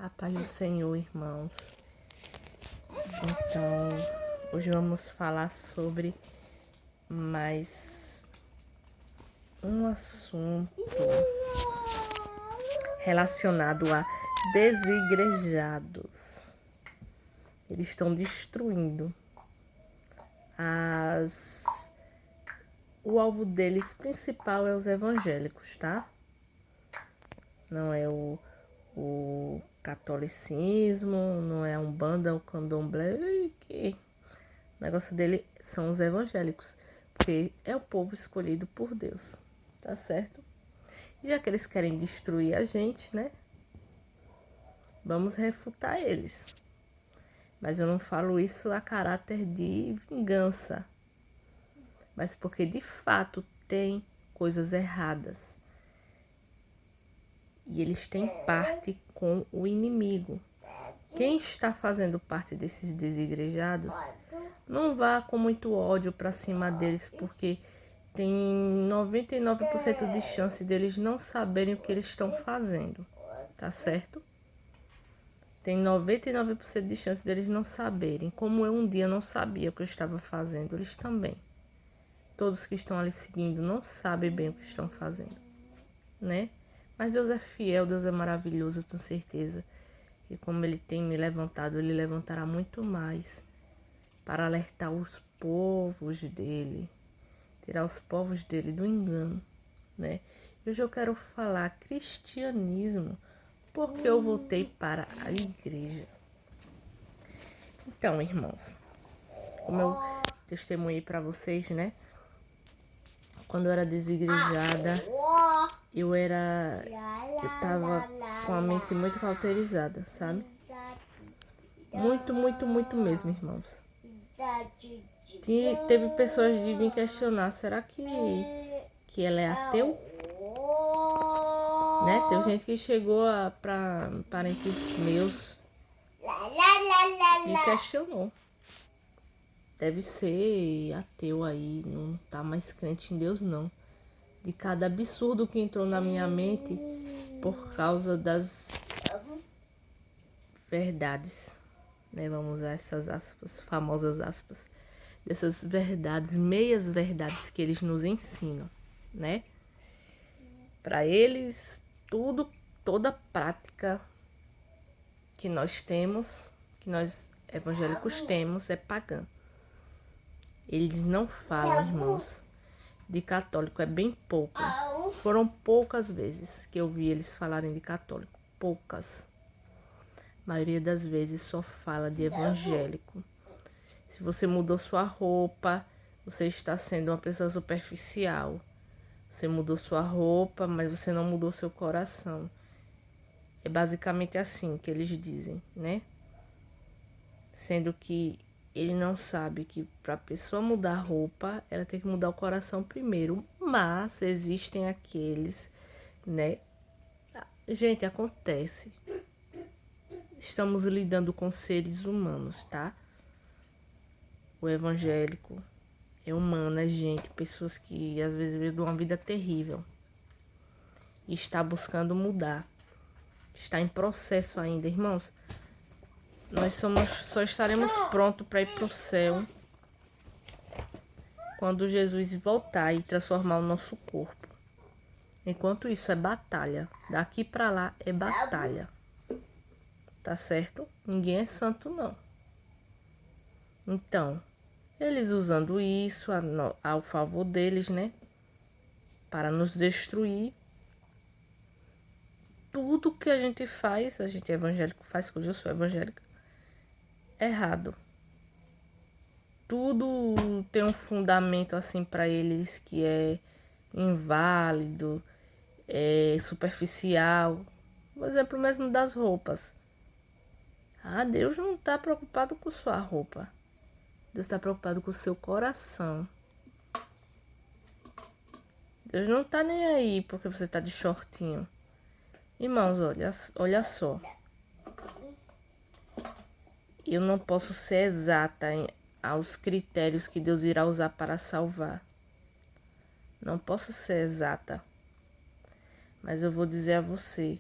A paz do Senhor, irmãos. Então, hoje vamos falar sobre mais um assunto relacionado a desigrejados. Eles estão destruindo o alvo deles principal é os evangélicos, tá? Não é o catolicismo, não é a Umbanda, o Candomblé, o negócio dele são os evangélicos, porque é o povo escolhido por Deus, tá certo? E já que eles querem destruir a gente, né? Vamos refutar eles. Mas eu não falo isso a caráter de vingança, mas porque de fato tem coisas erradas. E eles têm parte com o inimigo. Quem está fazendo parte desses desigrejados, não vá com muito ódio para cima deles, porque tem 99% de chance deles não saberem o que eles estão fazendo, tá certo? Tem 99% de chance deles não saberem, como eu um dia não sabia o que eu estava fazendo, eles também. Todos que estão ali seguindo não sabem bem o que estão fazendo, né? Mas Deus é fiel, Deus é maravilhoso, eu tenho certeza. E como Ele tem me levantado, Ele levantará muito mais para alertar os povos dEle, tirar os povos dEle do engano, né? Hoje eu quero falar cristianismo, porque eu voltei para a igreja. Então, irmãos, como eu testemunhei para vocês, né? Quando eu era desigrejada, eu tava com a mente muito cauterizada, sabe? Muito, muito, muito mesmo, irmãos. Teve pessoas de vir questionar, será que ela é ateu? Né? Tem gente que chegou para parentes meus e questionou. Deve ser ateu aí, não tá mais crente em Deus não. De cada absurdo que entrou na minha mente por causa das verdades, né? Vamos usar essas aspas, famosas aspas, dessas verdades, meias verdades que eles nos ensinam, né? Para eles, toda prática que nós temos, que nós evangélicos temos, é pagã. Eles não falam, irmãos, de católico, é bem pouco. Foram poucas vezes que eu vi eles falarem de católico, poucas. A maioria das vezes só fala de evangélico. Se você mudou sua roupa, você está sendo uma pessoa superficial. Você mudou sua roupa, mas você não mudou seu coração. É basicamente assim que eles dizem, né? Sendo que ele não sabe que para a pessoa mudar a roupa, ela tem que mudar o coração primeiro. Mas existem aqueles, né? Gente, acontece. Estamos lidando com seres humanos, tá? O evangélico é humano, é gente, pessoas que às vezes vivem uma vida terrível e está buscando mudar. Está em processo ainda, irmãos. Nós só estaremos prontos para ir para o céu quando Jesus voltar e transformar o nosso corpo. Enquanto isso é batalha. Daqui para lá é batalha. Tá certo? Ninguém é santo, não. Então, eles usando isso ao favor deles, né? Para nos destruir. Tudo que a gente faz, a gente é evangélico, faz, hoje eu sou evangélica, é errado. Tudo tem um fundamento assim para eles que é inválido, é superficial. Por exemplo, mesmo das roupas. Ah, Deus não está preocupado com sua roupa. Deus está preocupado com o seu coração. Deus não está nem aí porque você está de shortinho. Irmãos, olha só. Eu não posso ser exata aos critérios que Deus irá usar para salvar. Não posso ser exata. Mas eu vou dizer a você.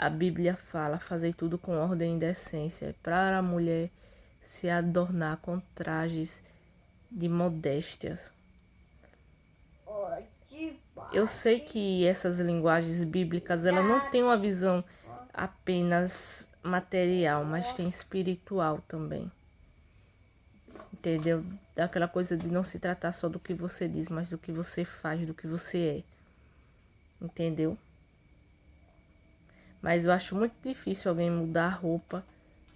a Bíblia fala, fazei tudo com ordem e decência, para a mulher se adornar com trajes de modéstia. Eu sei que essas linguagens bíblicas, ela não tem uma visão apenas material, mas tem espiritual também. Entendeu? Daquela coisa de não se tratar só do que você diz, mas do que você faz, do que você é. Entendeu? Mas eu acho muito difícil alguém mudar a roupa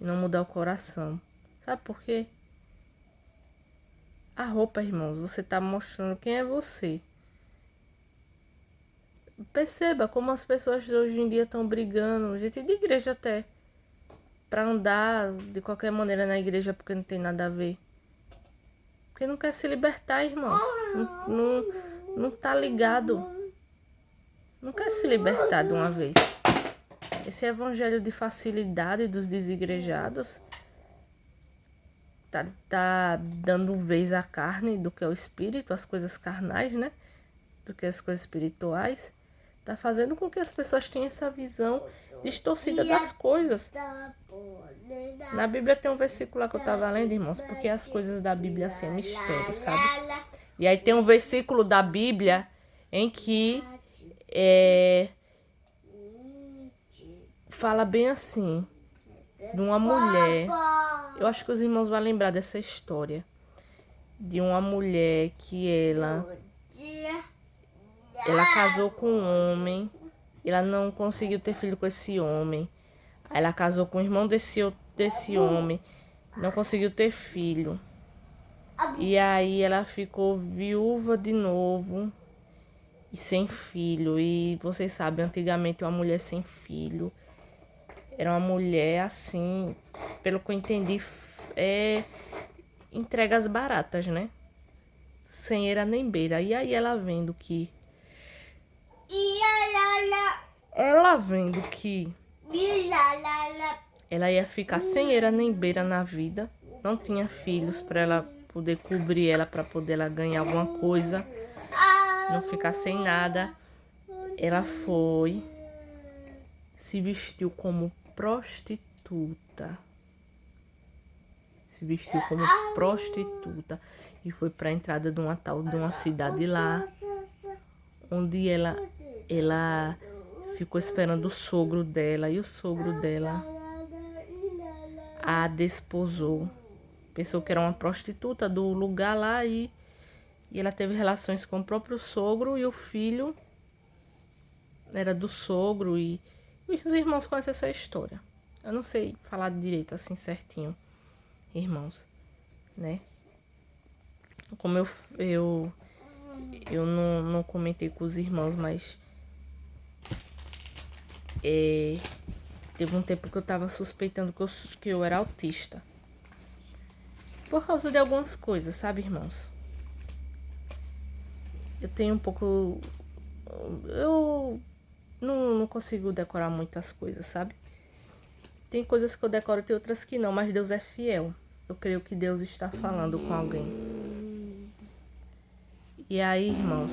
e não mudar o coração. Sabe por quê? A roupa, irmãos, você tá mostrando quem é você. Perceba como as pessoas hoje em dia estão brigando, gente de igreja até, pra andar de qualquer maneira na igreja porque não tem nada a ver. Porque não quer se libertar, irmãos. Não tá ligado. Não quer se libertar de uma vez. Esse evangelho de facilidade dos desigrejados tá dando vez à carne do que é o espírito, as coisas carnais, né? Do que as coisas espirituais. Tá fazendo com que as pessoas tenham essa visão distorcida das coisas. Na Bíblia tem um versículo lá que eu tava lendo, irmãos, porque as coisas da Bíblia assim é mistério, sabe? E aí tem um versículo da Bíblia em que fala bem assim, de uma mulher. Eu acho que os irmãos vão lembrar dessa história. De uma mulher que ela casou com um homem. Ela não conseguiu ter filho com esse homem. Aí ela casou com o irmão desse homem. Não conseguiu ter filho. E aí ela ficou viúva de novo. E sem filho. E vocês sabem, antigamente uma mulher sem filho era uma mulher assim, pelo que eu entendi, entregas baratas, né? Sem era nem beira. E aí ela vendo que ela ia ficar sem era nem beira na vida, não tinha filhos para ela poder cobrir ela, para poder ela ganhar alguma coisa, não ficar sem nada. Ela foi, se vestiu como prostituta. E foi para a entrada de uma cidade lá, onde ela ficou esperando o sogro dela, e o sogro dela a desposou. Pensou que era uma prostituta do lugar lá, e ela teve relações com o próprio sogro, e o filho era do sogro, e os irmãos conhecem essa história. Eu não sei falar direito assim certinho, irmãos, né? Como eu não comentei com os irmãos, mas teve um tempo que eu tava suspeitando que eu era autista. Por causa de algumas coisas, sabe, irmãos? Eu tenho um pouco... Eu não consigo decorar muitas coisas, sabe? Tem coisas que eu decoro, tem outras que não, mas Deus é fiel. Eu creio que Deus está falando com alguém. E aí, irmãos,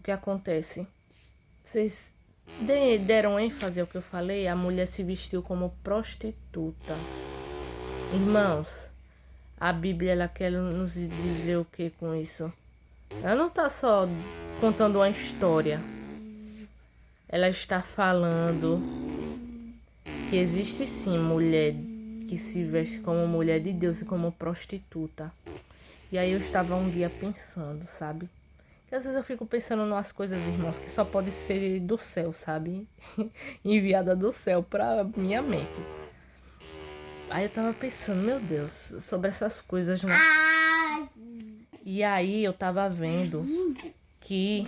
o que acontece? Vocês deram ênfase ao que eu falei? A mulher se vestiu como prostituta. Irmãos, a Bíblia, ela quer nos dizer o que com isso? Ela não está só contando uma história. Ela está falando que existe sim mulher que se veste como mulher de Deus e como prostituta. E aí eu estava um dia pensando, sabe? Que às vezes eu fico pensando nas coisas, irmãos, que só pode ser do céu, sabe? Enviada do céu pra minha mente. Aí eu tava pensando, meu Deus, sobre essas coisas, né? E aí eu tava vendo que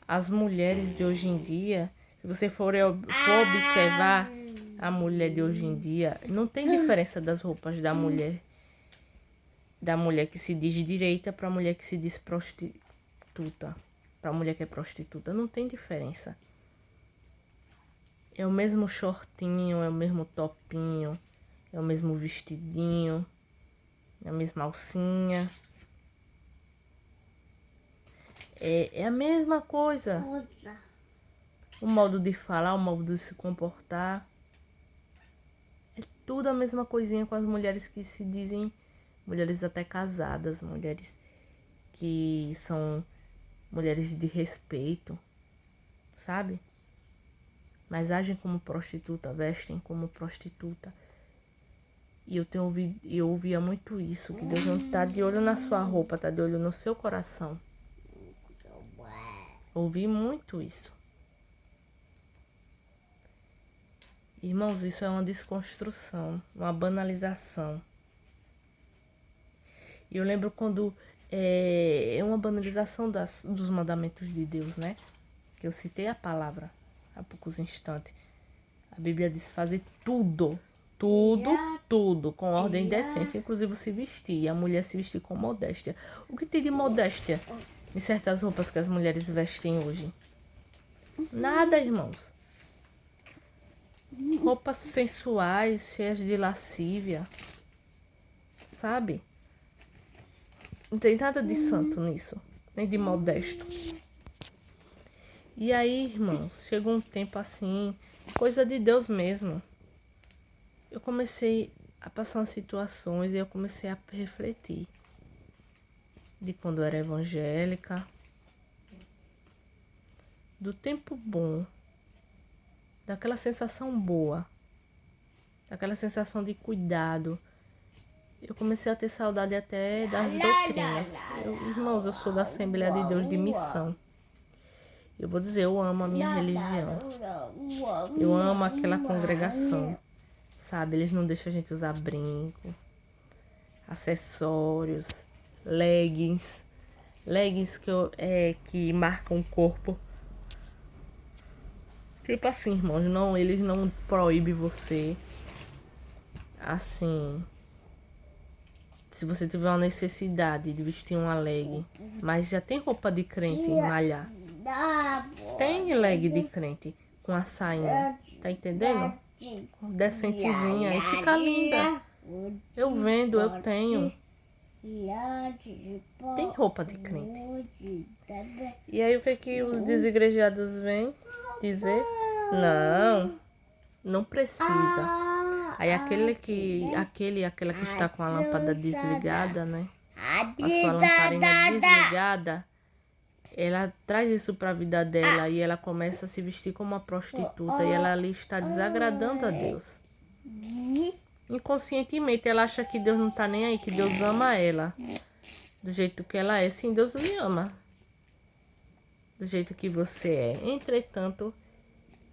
as mulheres de hoje em dia, se você for observar a mulher de hoje em dia, não tem diferença das roupas da mulher que se diz direita para a mulher que se diz prostituta. Para a mulher que é prostituta, não tem diferença. É o mesmo shortinho, é o mesmo topinho, é o mesmo vestidinho, é a mesma alcinha. É a mesma coisa. o modo de falar, o modo de se comportar. É tudo a mesma coisinha com as mulheres que se dizem mulheres até casadas, mulheres que são mulheres de respeito, sabe? Mas agem como prostituta, vestem como prostituta. E eu ouvia muito isso, que Deus não tá de olho na sua roupa, tá de olho no seu coração. Ouvi muito isso. Irmãos, isso é uma desconstrução, uma banalização. E eu lembro quando é uma banalização dos mandamentos de Deus, né? Que eu citei a palavra há poucos instantes. A Bíblia diz fazer tudo, com ordem e decência, inclusive se vestir. E a mulher se vestir com modéstia. O que tem de modéstia em certas roupas que as mulheres vestem hoje? Nada, irmãos. Roupas sensuais, cheias de lascívia, sabe? Não tem nada de santo nisso, nem de modesto. E aí, irmãos, chegou um tempo assim, coisa de Deus mesmo. Eu comecei a passar situações e eu comecei a refletir. De quando eu era evangélica, do tempo bom, daquela sensação boa, daquela sensação de cuidado. Eu comecei a ter saudade até das doutrinas. Irmãos, eu sou da Assembleia de Deus de Missão. Eu vou dizer, eu amo a minha religião. Eu amo aquela congregação. Sabe, eles não deixam a gente usar brinco, acessórios, leggings. Leggings que marcam o corpo. Tipo assim, irmãos, não, eles não proíbem você. Assim, se você tiver uma necessidade de vestir uma leg, mas já tem roupa de crente malhar. Tem leg de crente com a sainha, tá entendendo? Decentezinha e fica linda. Eu vendo, eu tenho. Tem roupa de crente. E aí o que os desigrejados vêm dizer? Não precisa. Aí aquela que está com a lâmpada desligada, né? A sua lamparina desligada, ela traz isso para a vida dela e ela começa a se vestir como uma prostituta e ela ali está desagradando a Deus. Inconscientemente ela acha que Deus não está nem aí, que Deus ama ela do jeito que ela é. Sim, Deus lhe ama do jeito que você é. Entretanto,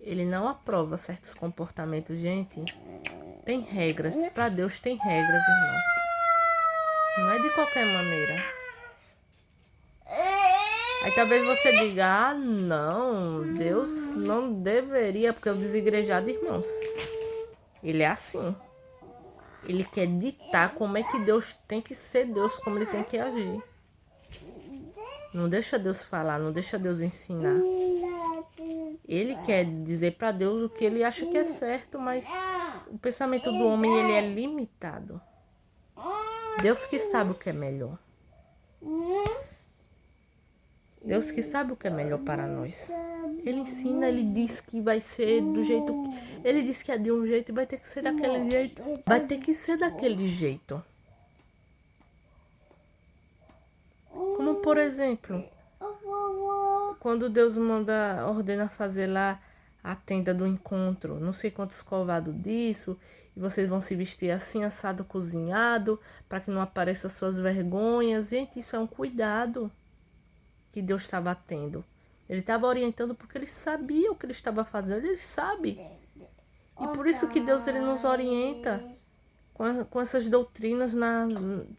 Ele não aprova certos comportamentos, gente. Tem regras. Para Deus tem regras, irmãos. Não é de qualquer maneira. Aí talvez você diga, não, Deus não deveria, porque o desigrejado, irmãos, ele é assim. Ele quer ditar como é que Deus tem que ser Deus, como ele tem que agir. Não deixa Deus falar, não deixa Deus ensinar. Ele quer dizer para Deus o que ele acha que é certo, mas o pensamento do homem ele é limitado. Deus que sabe o que é melhor. Deus que sabe o que é melhor para nós. Ele ensina, ele diz que vai ser do jeito que... Ele diz que é de um jeito e vai ter que ser daquele jeito. Vai ter que ser daquele jeito. Como por exemplo, quando Deus ordena fazer lá a tenda do encontro, não sei quantos covados disso, e vocês vão se vestir assim, assado, cozinhado, para que não apareçam suas vergonhas. Gente, isso é um cuidado que Deus estava tendo. Ele estava orientando porque ele sabia o que ele estava fazendo, ele sabe. E por isso que Deus ele nos orienta com essas doutrinas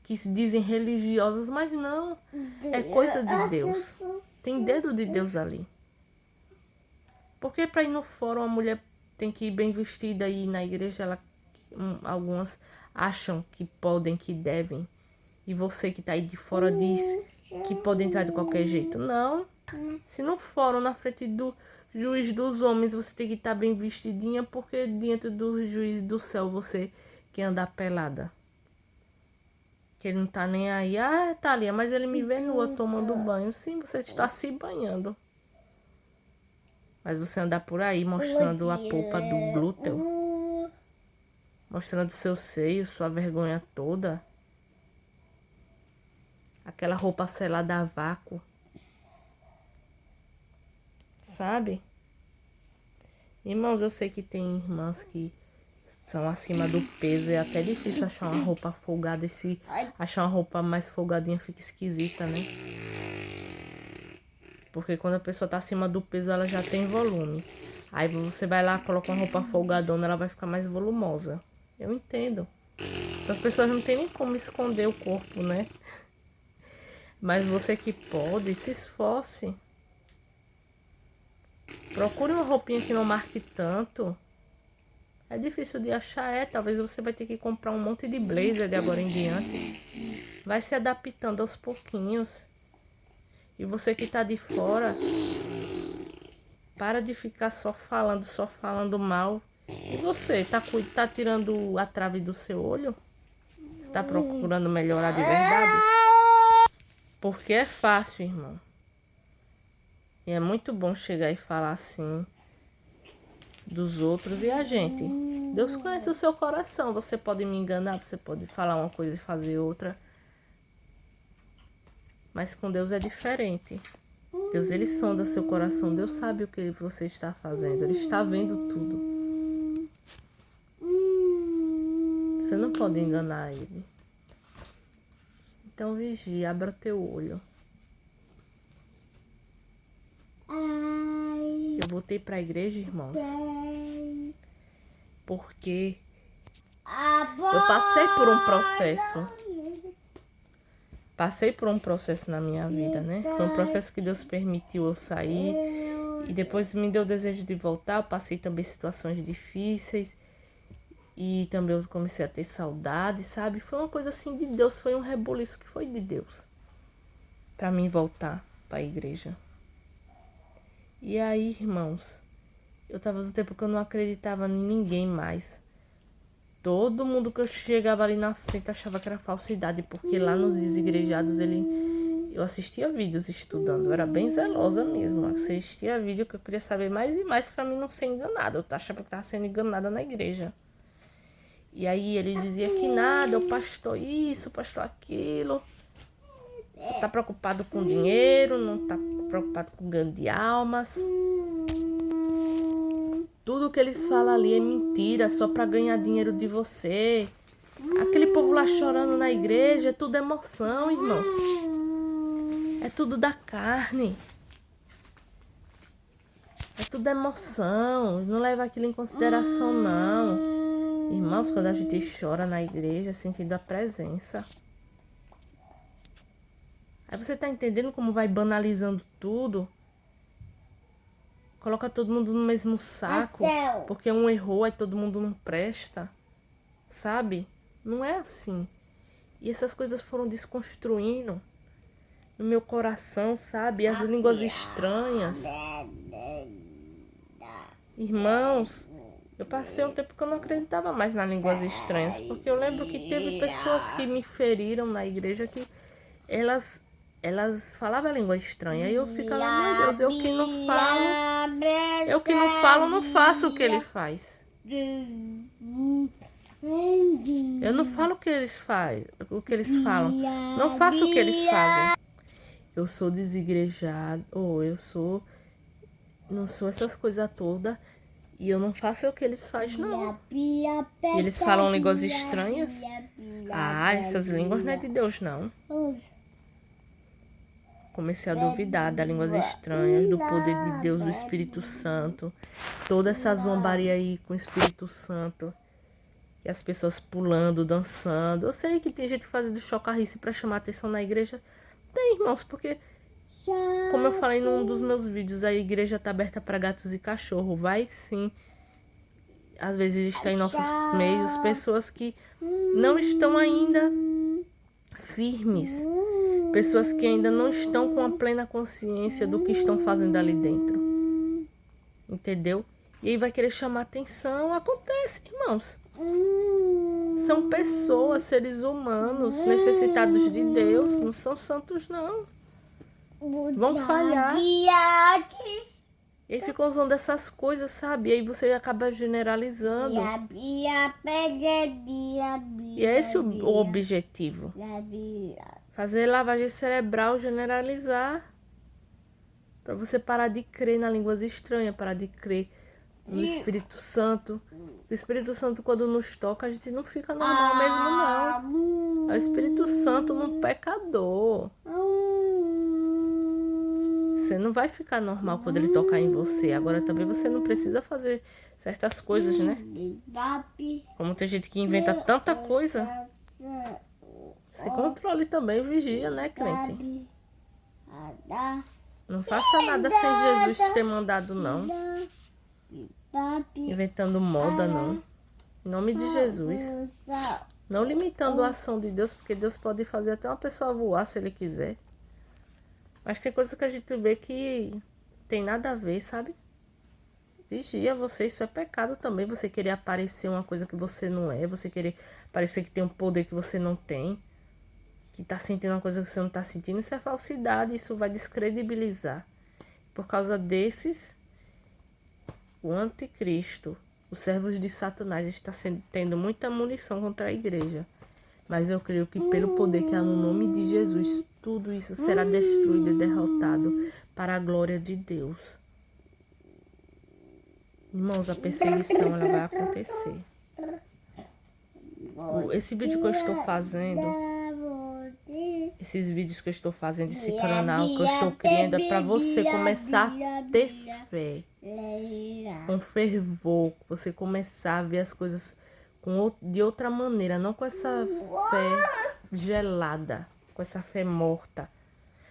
que se dizem religiosas, mas não, é coisa de Deus. Tem dedo de Deus ali. Porque para ir no fórum a mulher tem que ir bem vestida e na igreja algumas acham que podem, que devem. E você que está aí de fora diz que pode entrar de qualquer jeito. Não. Se no fórum, na frente do juiz dos homens, você tem que estar bem vestidinha, porque diante do juiz do céu você quer andar pelada. Que ele não tá nem aí. Thalia, mas ele me vê nua tomando banho. Sim, você está se banhando. Mas você andar por aí mostrando a polpa do glúteo, mostrando seu seio, sua vergonha toda, aquela roupa selada a vácuo, sabe? Irmãos, eu sei que tem irmãs que são acima do peso, é até difícil achar uma roupa folgada, e se achar uma roupa mais folgadinha fica esquisita, né? Porque quando a pessoa tá acima do peso, ela já tem volume. Aí você vai lá, coloca uma roupa folgadona, ela vai ficar mais volumosa. Eu entendo. Essas pessoas não tem nem como esconder o corpo, né? Mas você que pode, se esforce. Procure uma roupinha que não marque tanto. É difícil de achar, talvez você vai ter que comprar um monte de blazer de agora em diante. Vai se adaptando aos pouquinhos. E você que tá de fora, para de ficar só falando mal. E você, tá tirando a trave do seu olho? Você tá procurando melhorar de verdade? Porque é fácil, irmão. E é muito bom chegar e falar assim dos outros e a gente. Deus conhece o seu coração. Você pode me enganar, você pode falar uma coisa e fazer outra. Mas com Deus é diferente. Deus, ele sonda seu coração. Deus sabe o que você está fazendo. Ele está vendo tudo. Você não pode enganar ele. Então vigie, abra teu olho. Eu voltei para a igreja, irmãos, porque eu passei por um processo. Passei por um processo na minha vida, né? Foi um processo que Deus permitiu eu sair. E depois me deu o desejo de voltar. Eu passei também situações difíceis. E também eu comecei a ter saudade, sabe? Foi uma coisa assim de Deus. Foi um rebuliço que foi de Deus. Pra mim voltar pra igreja. E aí, irmãos, eu tava no tempo que eu não acreditava em ninguém mais. Todo mundo que eu chegava ali na frente achava que era falsidade, porque lá nos desigrejados eu assistia vídeos estudando, eu era bem zelosa mesmo, eu assistia vídeo que eu queria saber mais e mais para mim não ser enganada, eu achava que estava sendo enganada na igreja. E aí ele dizia que nada, o pastor isso, o pastor aquilo, não tá preocupado com dinheiro, não tá preocupado com ganho de almas. Tudo que eles falam ali é mentira, só para ganhar dinheiro de você. Aquele povo lá chorando na igreja, é tudo emoção, irmãos. É tudo da carne. É tudo emoção. Não leva aquilo em consideração, não. Irmãos, quando a gente chora na igreja, sentindo a presença. Aí você tá entendendo como vai banalizando tudo? Coloca todo mundo no mesmo saco, porque um errou, aí todo mundo não presta, sabe? Não é assim. E essas coisas foram desconstruindo no meu coração, sabe? As línguas estranhas. Irmãos, eu passei um tempo que eu não acreditava mais nas línguas estranhas, porque eu lembro que teve pessoas que me feriram na igreja que elas falavam a língua estranha. E eu ficava, meu Deus, eu que não falo, não faço o que ele faz. Eu não falo o que eles falam. Não faço o que eles fazem. Eu sou desigrejado, não sou essas coisas todas. E eu não faço o que eles fazem, não. E eles falam línguas estranhas. Ah, essas línguas não é de Deus, não. Comecei a duvidar das línguas estranhas, do poder de Deus, do Espírito Santo. Toda essa zombaria aí com o Espírito Santo. E as pessoas pulando, dançando. Eu sei que tem gente fazendo chocarrice para chamar atenção na igreja. Tem, irmãos, porque, como eu falei num dos meus vídeos, a igreja tá aberta para gatos e cachorro. Vai sim. Às vezes está em nossos meios pessoas que não estão ainda firmes. Pessoas que ainda não estão com a plena consciência do que estão fazendo ali dentro. Entendeu? E aí vai querer chamar atenção. Acontece, irmãos. São pessoas, seres humanos, necessitados de Deus. Não são santos, não. Vão falhar. E aí ficam usando essas coisas, sabe? E aí você acaba generalizando. E é esse o objetivo. Fazer lavagem cerebral, generalizar. Pra você parar de crer na línguas estranhas, parar de crer no Espírito Santo. O Espírito Santo, quando nos toca, a gente não fica normal mesmo, não. É o Espírito Santo num pecador. Você não vai ficar normal quando ele tocar em você. Agora também você não precisa fazer certas coisas, né? Como tem gente que inventa tanta coisa. Se controle também, vigia, né, crente? Não faça nada sem Jesus ter mandado, não. Inventando moda, não. Em nome de Jesus. Não limitando a ação de Deus, porque Deus pode fazer até uma pessoa voar se Ele quiser. Mas tem coisa que a gente vê que tem nada a ver, sabe? Vigia você, isso é pecado também. Você querer aparecer uma coisa que você não é. Você querer parecer que tem um poder que você não tem. Que tá sentindo uma coisa que você não tá sentindo. Isso é falsidade, isso vai descredibilizar. Por causa desses, o anticristo, os servos de Satanás, está tendo muita munição contra a igreja. Mas eu creio que pelo poder que há no nome de Jesus, tudo isso será destruído e derrotado para a glória de Deus. Irmãos, a perseguição ela vai acontecer. Esse vídeo que eu estou fazendo, esses vídeos que eu estou fazendo, esse canal que eu estou criando, é para você começar a ter fé, com fervor, você começar a ver as coisas de outra maneira, não com essa fé gelada, com essa fé morta.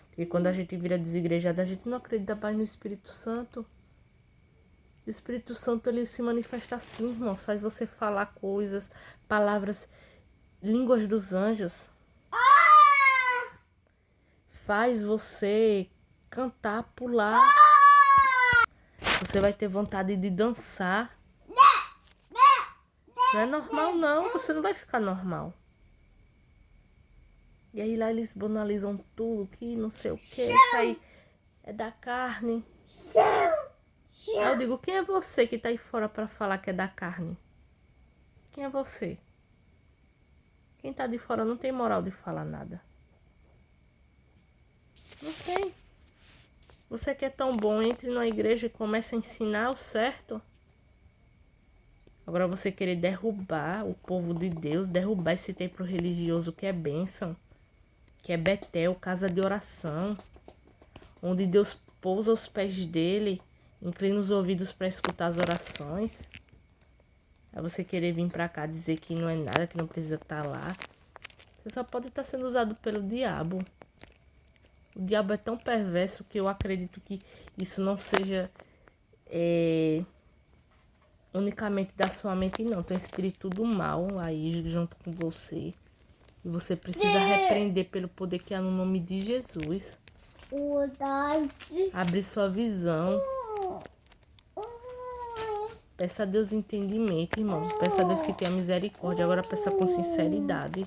Porque quando a gente vira desigrejada, a gente não acredita mais no Espírito Santo. O Espírito Santo, ele se manifesta assim, irmãos, faz você falar coisas, palavras, línguas dos anjos. Faz você cantar, pular. Você vai ter vontade de dançar. Não é normal, não. Você não vai ficar normal. E aí lá eles banalizam tudo, que não sei o que aí é da carne. Aí eu digo, quem é você que tá aí fora pra falar que é da carne? Quem é você? Quem tá de fora não tem moral de falar nada. Não tem. Você que é tão bom, entre na igreja e comece a ensinar o certo. Agora você querer derrubar o povo de Deus, derrubar esse templo religioso que é bênção, que é Betel, casa de oração, onde Deus pousa aos pés dele, inclina os ouvidos para escutar as orações. Aí você querer vir para cá dizer que não é nada, que não precisa estar lá. Você só pode estar sendo usado pelo diabo. O diabo é tão perverso que eu acredito que isso não seja unicamente da sua mente, não. Tem um espírito do mal aí junto com você. E você precisa repreender pelo poder que há no nome de Jesus. Abrir sua visão. Peça a Deus entendimento, irmãos. Peça a Deus que tenha misericórdia. Agora peça com sinceridade.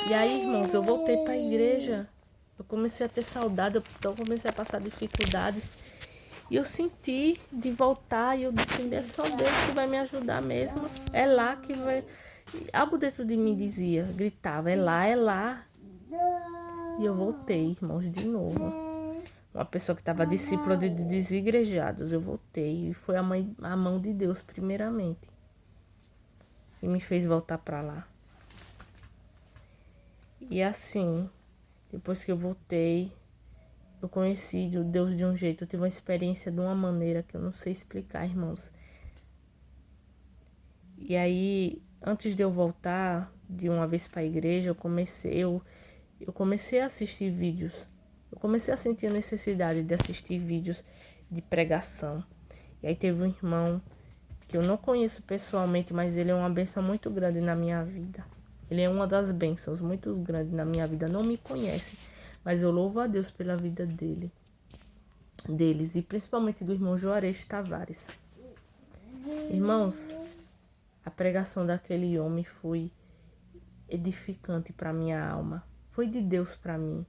E aí, irmãos, eu voltei para a igreja. Eu comecei a ter saudade. Eu comecei a passar dificuldades. E eu senti de voltar. E eu disse, é só Deus que vai me ajudar mesmo. É lá que vai... Algo dentro de mim dizia, gritava, é lá, é lá. E eu voltei, irmãos, de novo. Uma pessoa que estava discípula de desigrejados, eu voltei. E foi a mão de Deus, primeiramente, que me fez voltar para lá. E assim, depois que eu voltei, eu conheci Deus de um jeito. Eu tive uma experiência de uma maneira que eu não sei explicar, irmãos. E aí, antes de eu voltar de uma vez para a igreja, eu comecei a assistir vídeos. Eu comecei a sentir a necessidade de assistir vídeos de pregação. E aí teve um irmão que eu não conheço pessoalmente, mas ele é uma bênção muito grande na minha vida. Ele é uma das bênçãos muito grandes na minha vida. Não me conhece, mas eu louvo a Deus pela vida deles, e principalmente do irmão Juarez Tavares. Irmãos, a pregação daquele homem foi edificante para minha alma. Foi de Deus para mim.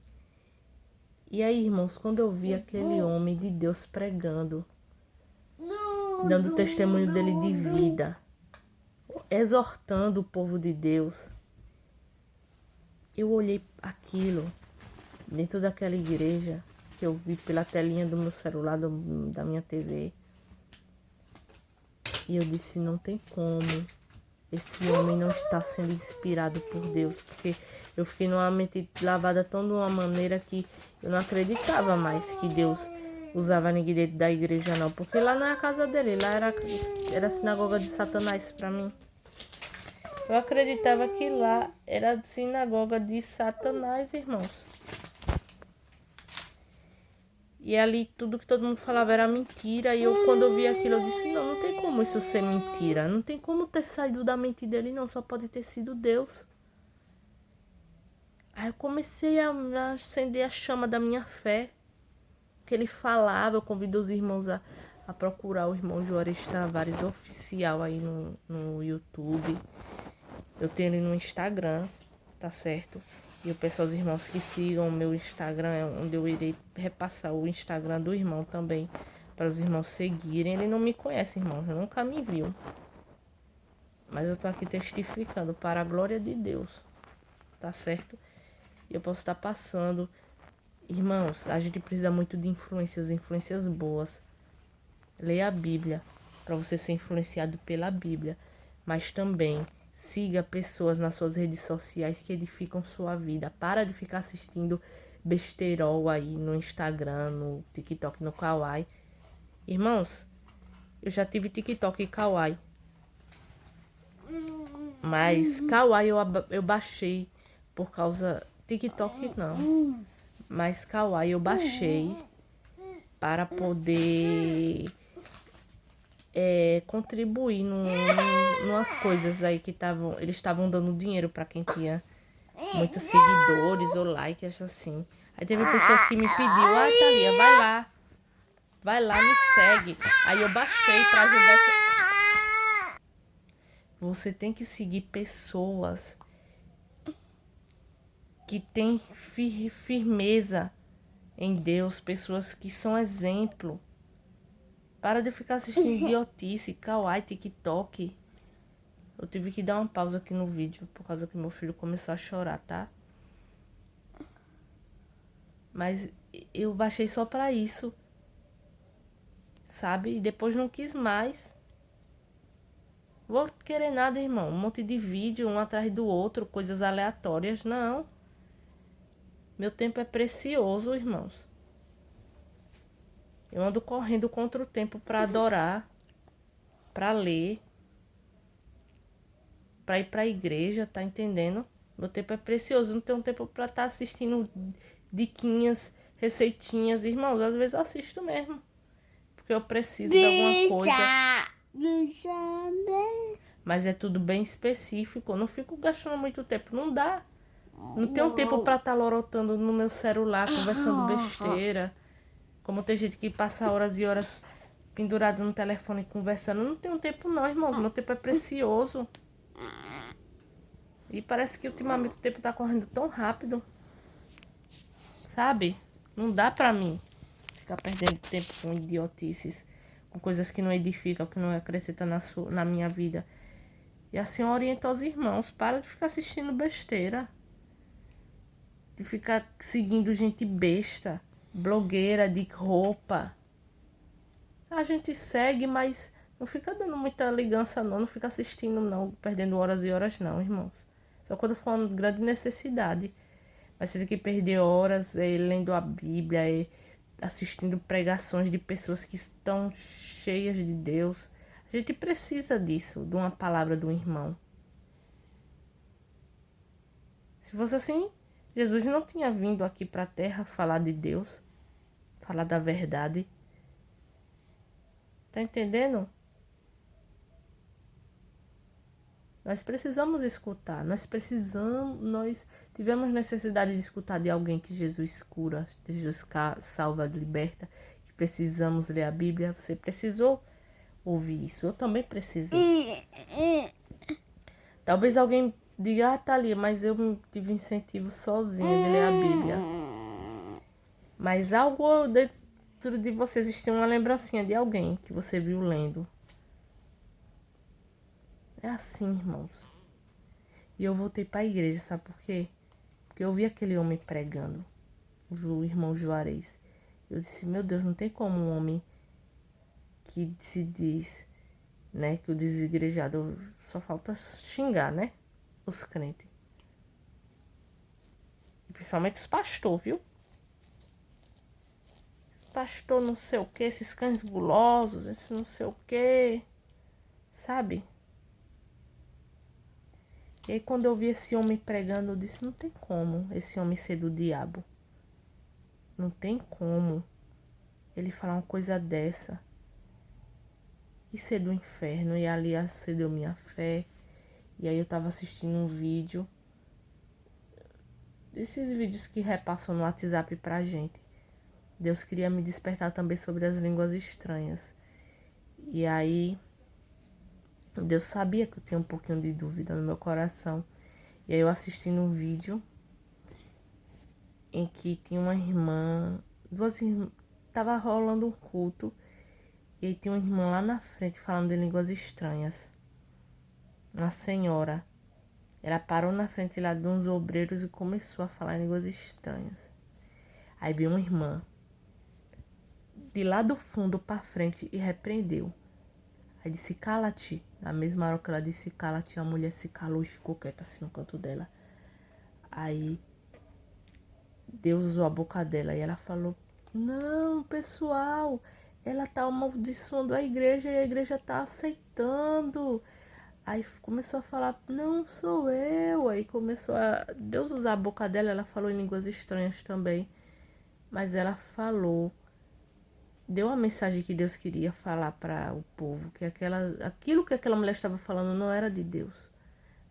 E aí, irmãos, quando eu vi aquele homem de Deus pregando, dando testemunho dele de vida, exortando o povo de Deus, eu olhei aquilo dentro daquela igreja que eu vi pela telinha do meu celular, da minha TV. E eu disse, não tem como esse homem não está sendo inspirado por Deus. Porque eu fiquei numa mente lavada tão de uma maneira que eu não acreditava mais que Deus usava ninguém dentro da igreja, não. Porque lá não é a casa dele, lá era a sinagoga de Satanás para mim. Eu acreditava que lá era a sinagoga de Satanás, irmãos. E ali tudo que todo mundo falava era mentira. E eu, quando eu vi aquilo, eu disse, não tem como isso ser mentira. Não tem como ter saído da mente dele, não. Só pode ter sido Deus. Aí eu comecei a acender a chama da minha fé. Que ele falava, eu convido os irmãos a procurar o irmão Juarez Tavares oficial aí no YouTube. Eu tenho ele no Instagram, tá certo? E eu peço aos irmãos que sigam o meu Instagram, onde eu irei repassar o Instagram do irmão também, para os irmãos seguirem. Ele não me conhece, irmão, nunca me viu. Mas eu tô aqui testificando para a glória de Deus, tá certo? E eu posso estar passando. Irmãos, a gente precisa muito de influências boas. Leia a Bíblia, para você ser influenciado pela Bíblia. Mas também siga pessoas nas suas redes sociais que edificam sua vida. Para de ficar assistindo besteirol aí no Instagram, no TikTok, no Kawaii. Irmãos, eu já tive TikTok e Kawaii. Mas Kawaii eu baixei por causa... TikTok não. Mas Kawaii eu baixei para poder... contribuir numas coisas aí que eles estavam dando dinheiro para quem tinha muitos seguidores ou likes assim. Aí teve pessoas que me pediu, Thalia, vai lá, me segue. Aí eu baixei para ajudar Você tem que seguir pessoas que têm firmeza em Deus, pessoas que são exemplo. Para de ficar assistindo idiotice, Kawaii, TikTok. Eu tive que dar uma pausa aqui no vídeo, por causa que meu filho começou a chorar, tá? Mas eu baixei só pra isso. Sabe? E depois não quis mais. Vou querer nada, irmão. Um monte de vídeo, um atrás do outro, coisas aleatórias. Não. Meu tempo é precioso, irmãos. Eu ando correndo contra o tempo para adorar, para ler, para ir para a igreja, tá entendendo? Meu tempo é precioso, não tenho tempo para estar assistindo diquinhas, receitinhas. Irmãos, às vezes eu assisto mesmo, porque eu preciso de alguma coisa. Mas é tudo bem específico, eu não fico gastando muito tempo, não dá. Não tenho tempo para estar lorotando no meu celular, conversando besteira. Como tem gente que passa horas e horas pendurado no telefone conversando. Não tenho tempo não, irmãos. Meu tempo é precioso. E parece que ultimamente o tempo tá correndo tão rápido. Sabe? Não dá pra mim ficar perdendo tempo com idiotices. Com coisas que não edificam, que não acrescentam na minha vida. E assim eu oriento aos irmãos. Para de ficar assistindo besteira. De ficar seguindo gente besta. Blogueira de roupa. A gente segue, mas não fica dando muita ligança não. Não fica assistindo não. Perdendo horas e horas não, irmãos. Só quando for uma grande necessidade. Mas você tem que perder horas lendo a Bíblia. Assistindo pregações de pessoas que estão cheias de Deus. A gente precisa disso. De uma palavra do irmão. Se fosse assim, Jesus não tinha vindo aqui para a terra falar de Deus, falar da verdade. Tá entendendo? Nós precisamos escutar, nós tivemos necessidade de escutar de alguém que Jesus cura, Jesus salva, liberta, que precisamos ler a Bíblia. Você precisou ouvir isso, eu também precisei. Talvez alguém diga, Thalia, mas eu tive incentivo sozinha de ler a Bíblia. Mas algo dentro de vocês tem uma lembrancinha de alguém que você viu lendo. É assim, irmãos. E eu voltei para a igreja, sabe por quê? Porque eu vi aquele homem pregando, o irmão Juarez. Eu disse, meu Deus, não tem como um homem que se diz, né, que o desigrejado só falta xingar, né, os crentes. E principalmente os pastores, viu? Pastor não sei o que, esses cães gulosos, esse não sei o que, sabe? E aí quando eu vi esse homem pregando, eu disse, não tem como esse homem ser do diabo. Não tem como ele falar uma coisa dessa e ser do inferno. E ali acendeu minha fé. E aí eu tava assistindo um vídeo, esses vídeos que repassam no WhatsApp pra gente. Deus queria me despertar também sobre as línguas estranhas. E aí Deus sabia que eu tinha um pouquinho de dúvida no meu coração. E aí eu assisti um vídeo em que tinha uma irmã, tava rolando um culto. E aí tinha uma irmã lá na frente falando de línguas estranhas. Uma senhora. Ela parou na frente lá de uns obreiros e começou a falar em línguas estranhas. Aí veio uma irmã de lá do fundo pra frente e repreendeu. Aí disse, cala-te. Na mesma hora que ela disse, cala-te, a mulher se calou e ficou quieta assim no canto dela. Aí Deus usou a boca dela e ela falou, não, pessoal, ela tá amaldiçoando a igreja e a igreja tá aceitando. Aí começou a falar, não sou eu. Aí começou a Deus usar a boca dela, ela falou em línguas estranhas também. Mas ela falou, deu a mensagem que Deus queria falar para o povo, que aquilo que aquela mulher estava falando não era de Deus.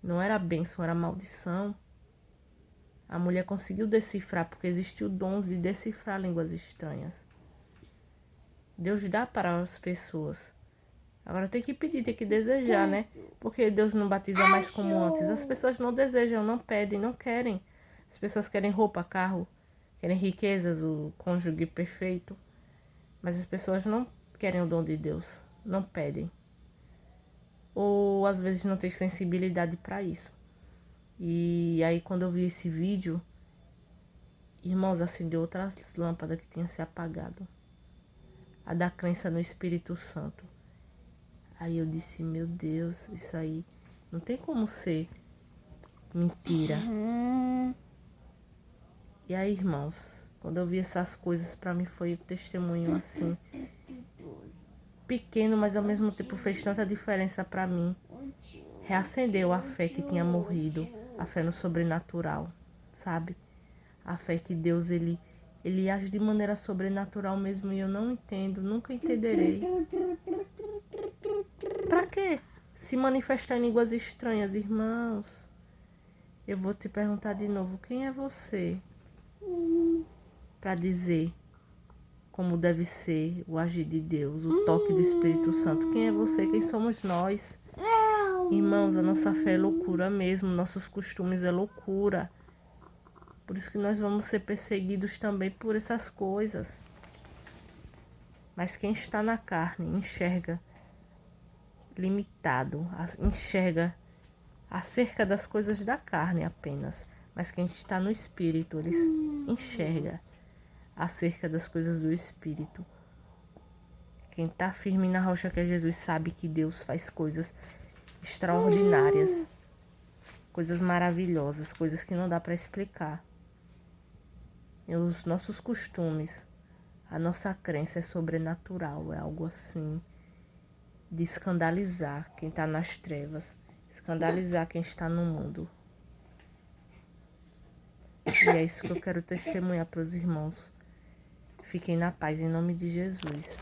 Não era bênção, era maldição. A mulher conseguiu decifrar, porque existiu dons de decifrar línguas estranhas. Deus dá para as pessoas. Agora tem que pedir, tem que desejar, né? Porque Deus não batiza mais como antes. As pessoas não desejam, não pedem, não querem. As pessoas querem roupa, carro, querem riquezas, o cônjuge perfeito. Mas as pessoas não querem o dom de Deus, não pedem. Ou às vezes não tem sensibilidade para isso. E aí quando eu vi esse vídeo, irmãos, acendeu outra lâmpada que tinha se apagado. A da crença no Espírito Santo. Aí eu disse, meu Deus, isso aí não tem como ser mentira. E aí, irmãos, quando eu vi essas coisas, pra mim foi um testemunho assim, pequeno, mas ao mesmo tempo fez tanta diferença pra mim. Reacendeu a fé que tinha morrido, a fé no sobrenatural, sabe? A fé que Deus, ele age de maneira sobrenatural mesmo e eu não entendo, nunca entenderei. Pra quê? Se manifestar em línguas estranhas, irmãos. Eu vou te perguntar de novo, quem é você? Para dizer como deve ser o agir de Deus, o toque do Espírito Santo. Quem é você? Quem somos nós? Irmãos, a nossa fé é loucura mesmo, nossos costumes é loucura. Por isso que nós vamos ser perseguidos também por essas coisas. Mas quem está na carne enxerga limitado, enxerga acerca das coisas da carne apenas. Mas quem está no Espírito, ele enxerga acerca das coisas do Espírito. Quem está firme na rocha que é Jesus sabe que Deus faz coisas extraordinárias, coisas maravilhosas, coisas que não dá para explicar. E os nossos costumes, a nossa crença é sobrenatural, é algo assim de escandalizar quem está nas trevas, escandalizar quem está no mundo. E é isso que eu quero testemunhar para os irmãos. Fiquem na paz em nome de Jesus.